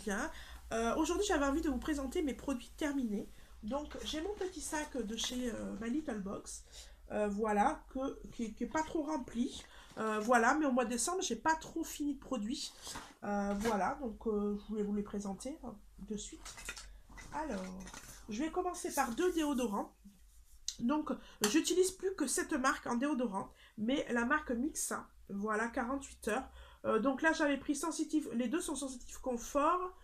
bien. Aujourd'hui, j'avais envie de vous présenter mes produits terminés. Donc, j'ai mon petit sac de chez My Little Box. Voilà, qui est pas trop rempli. Voilà, mais au mois de décembre, j'ai pas trop fini de produits. Voilà, donc je voulais vous les présenter de suite. Alors, je vais commencer par deux déodorants. Donc, j'utilise plus que cette marque en déodorant, mais la marque Mixa, voilà, 48 heures. Donc là, j'avais pris sensitif, les deux sont sensitifs confort.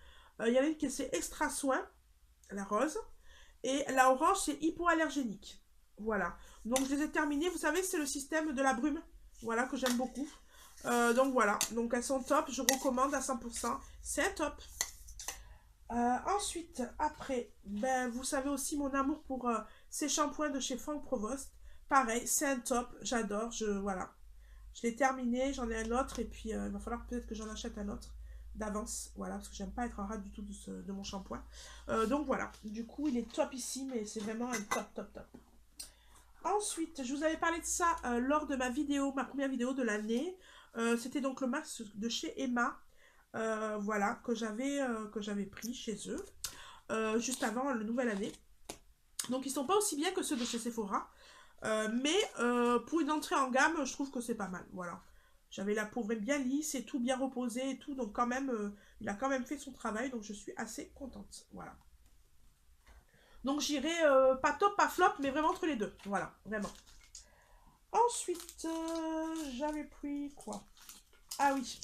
Il y en a une qui c'est extra soin, la rose, et la orange, c'est hypoallergénique. Voilà. Donc, je les ai terminés. Vous savez, c'est le système de la brume, voilà, que j'aime beaucoup. Donc voilà, donc elles sont top, je recommande à 100%, c'est un top. Ensuite, après, ben, vous savez aussi mon amour pour ces shampoings de chez Franck Provost. Pareil, c'est un top, j'adore, voilà. Je l'ai terminé, j'en ai un autre, et puis il va falloir peut-être que j'en achète un autre d'avance, voilà, parce que j'aime pas être en rate du tout de mon shampoing. Donc voilà, du coup, il est top ici, mais c'est vraiment un top, top, top. Ensuite, je vous avais parlé de ça lors de ma première vidéo de l'année. C'était donc le masque de chez Emma, voilà, que j'avais pris chez eux, juste avant la nouvelle année. Donc ils sont pas aussi bien que ceux de chez Sephora, mais pour une entrée en gamme, je trouve que c'est pas mal, voilà. J'avais la peau bien lisse et tout, bien reposé et tout, donc quand même, il a quand même fait son travail, donc je suis assez contente, voilà. Donc j'irai pas top, pas flop, mais vraiment entre les deux, voilà, vraiment. Ensuite, j'avais pris quoi? Ah oui,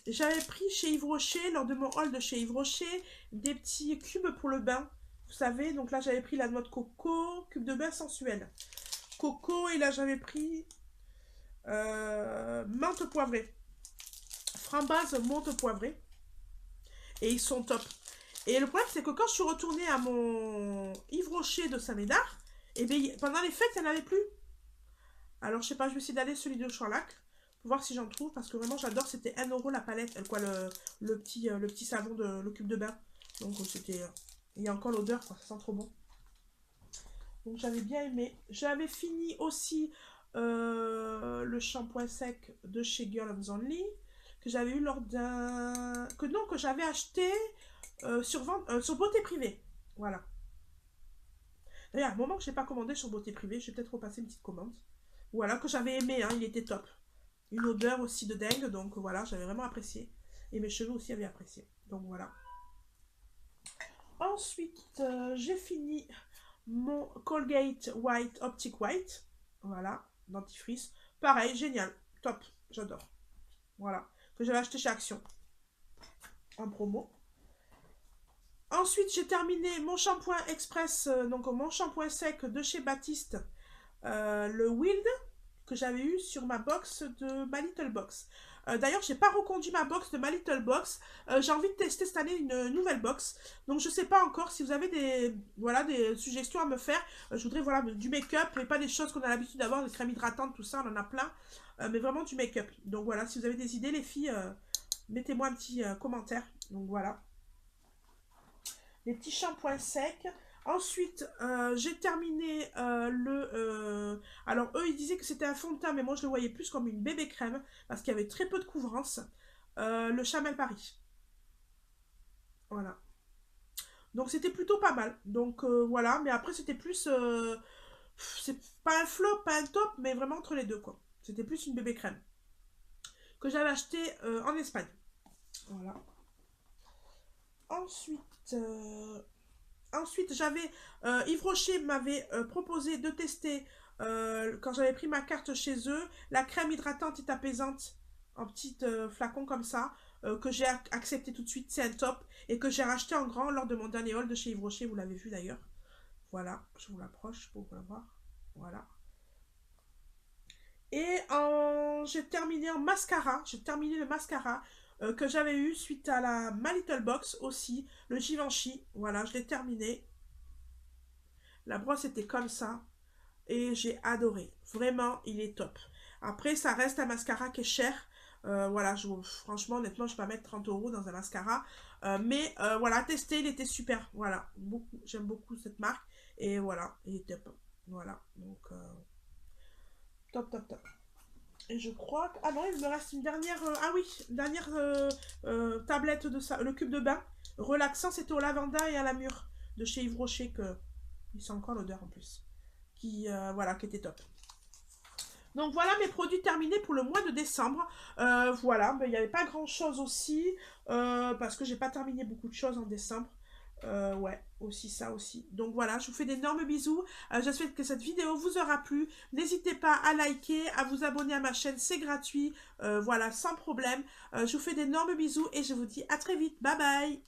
j'avais pris chez Yves Rocher, lors de mon haul de chez Yves Rocher, des petits cubes pour le bain. Vous savez, donc là j'avais pris la noix de coco, cube de bain sensuel. Coco, et là j'avais pris menthe poivrée. Framboise, menthe poivrée. Et ils sont top. Et le problème c'est que quand je suis retournée à mon Yves Rocher de Saint-Médard, et bien pendant les fêtes, il n'y en avait plus. Alors je sais pas, je vais essayer d'aller celui de Charlac pour voir si j'en trouve, parce que vraiment j'adore, c'était 1 € la palette, quoi, le petit savon, le cube de bain. Donc c'était, il y a encore l'odeur, quoi, ça sent trop bon. Donc j'avais bien aimé. J'avais fini aussi le shampoing sec de chez Girl of Only, que j'avais eu lors d'un... que j'avais acheté sur Beauté Privée. Voilà. D'ailleurs, à un moment que je n'ai pas commandé sur Beauté Privée, je vais peut-être repasser une petite commande. Voilà, que j'avais aimé, hein, il était top. Une odeur aussi de dingue, donc voilà, j'avais vraiment apprécié. Et mes cheveux aussi avaient apprécié. Donc voilà. Ensuite, j'ai fini mon Colgate White Optic White. Voilà, dentifrice. Pareil, génial, top, j'adore. Voilà, que j'avais acheté chez Action en promo. Ensuite, j'ai terminé mon shampoing express, donc mon shampoing sec de chez Baptiste, le Wild, que j'avais eu sur ma box de My Little Box. D'ailleurs, j'ai pas reconduit ma box de My Little Box. J'ai envie de tester cette année une nouvelle box. Donc, je sais pas encore si vous avez des suggestions à me faire. Je voudrais voilà, du make-up, mais pas des choses qu'on a l'habitude d'avoir, des crèmes hydratantes, tout ça, on en a plein. Mais vraiment du make-up. Donc voilà, si vous avez des idées, les filles, mettez-moi un petit commentaire. Donc voilà. Les petits shampoings secs. Ensuite, j'ai terminé alors, eux, ils disaient que c'était un fond de teint, mais moi, je le voyais plus comme une bébé crème, parce qu'il y avait très peu de couvrance. Le Chamel Paris. Voilà. Donc, c'était plutôt pas mal. Donc, voilà. Mais après, c'était plus... c'est pas un flop, pas un top, mais vraiment entre les deux, quoi. C'était plus une bébé crème. Que j'avais acheté en Espagne. Voilà. Ensuite... Ensuite, Yves Rocher m'avait proposé de tester, quand j'avais pris ma carte chez eux, la crème hydratante et apaisante en petit flacon comme ça, que j'ai accepté tout de suite, c'est un top, et que j'ai racheté en grand lors de mon dernier haul de chez Yves Rocher, vous l'avez vu d'ailleurs. Voilà, je vous l'approche pour vous la voir. Voilà. Et j'ai terminé en mascara, j'ai terminé le mascara que j'avais eu suite à la My Little Box aussi, le Givenchy. Voilà, je l'ai terminé. La brosse était comme ça. Et j'ai adoré. Vraiment, il est top. Après, ça reste un mascara qui est cher. Voilà, franchement, honnêtement, je ne vais pas mettre 30 € dans un mascara. Mais voilà, testé, il était super. Voilà, j'aime beaucoup cette marque. Et voilà, il est top. Voilà, donc top, top, top. Et je crois que... Ah non, il me reste une dernière... ah oui, une dernière tablette de ça, le cube de bain. Relaxant, c'était au lavanda et à la mûre de chez Yves Rocher que... Il sent encore l'odeur en plus. Voilà, qui était top. Donc voilà mes produits terminés pour le mois de décembre. Voilà, il n'y avait pas grand chose aussi. Parce que j'ai pas terminé beaucoup de choses en décembre. Ouais, aussi ça aussi. Donc voilà, je vous fais d'énormes bisous. J'espère que cette vidéo vous aura plu. N'hésitez pas à liker, à vous abonner à ma chaîne, c'est gratuit. Voilà, sans problème. Je vous fais d'énormes bisous et je vous dis à très vite. Bye bye.